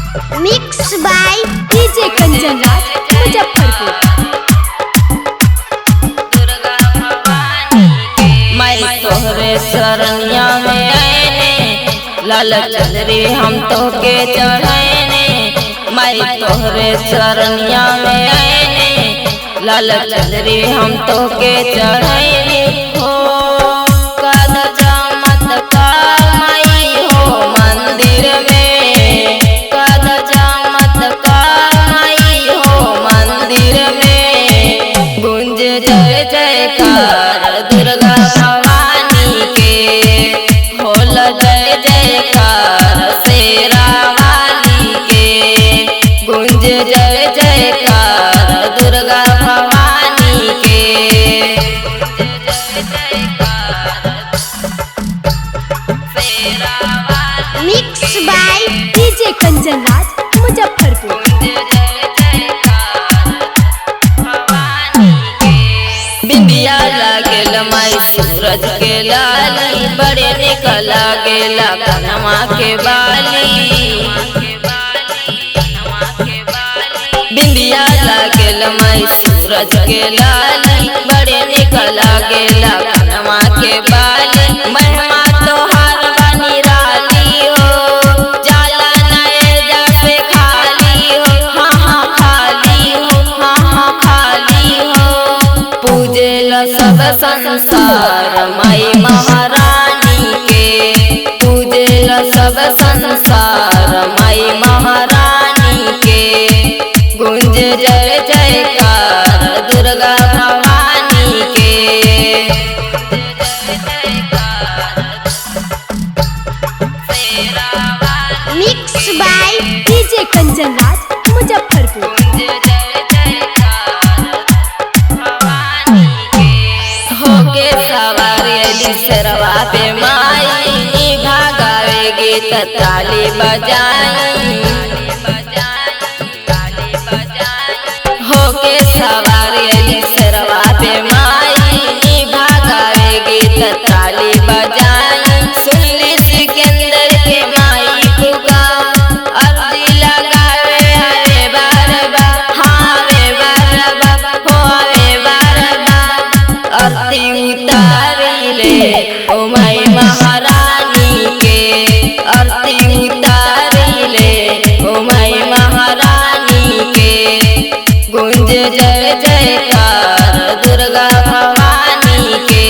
Mix by DJ Kanchan Raj Muzaffarpur. मैं तोहरे शरणिया में आएने लाल चंदरी हम तो के चढ़ाएने। मैं तोहरे शरणिया में आएने लाल चंदरी हम तो के चढ़ाएने। हो कद चमत्कार माई हो मंदिर में, कद चमत्कार माई हो मंदिर में। गुंज जय जयकार दुर्गा भवानी के, होल जय जयकार शेरा वाली के। गुंज जय जयकार दुर्गा भवानी के। Mix by DJ Kanchan Raj Muzaffarpur. बिंदिया लागेल माई सूरज के लाली, बड़े निकल गेला कनमा के बाली। बिंदिया लागेल माई सूरज के लाली, बड़े निकल गेला कनमा के बाली। महिमा तोहार बनी राली हो, जाला नए जैसे खाली हो। हाँ हाँ खाली हो, हाँ हाँ खाली हो। पूजेल सब संसार माई महारानी के, पूजेल सब संसार माई महारानी के। गुंज जय जयकार दुर्गा भवानी के। Mix by DJ Kanchan Raj Muzaffarpur. होके सवारी शेरवा पे माई, भागावे गीत ताली बजाई। होके सवारी शेरवा पे माई, भागावे गीत ताली बजाई। सुनली सिकंदर के माई पुगा, अर्जी लगावे हरे बार बार। हाँ रे बार बार, हो रे बार बार। आरती उतारी ले ओ माई महारानी के, आरती उतारी ले ओ माई महारानी के। गुंज जय जयकार दुर्गा भवानी के।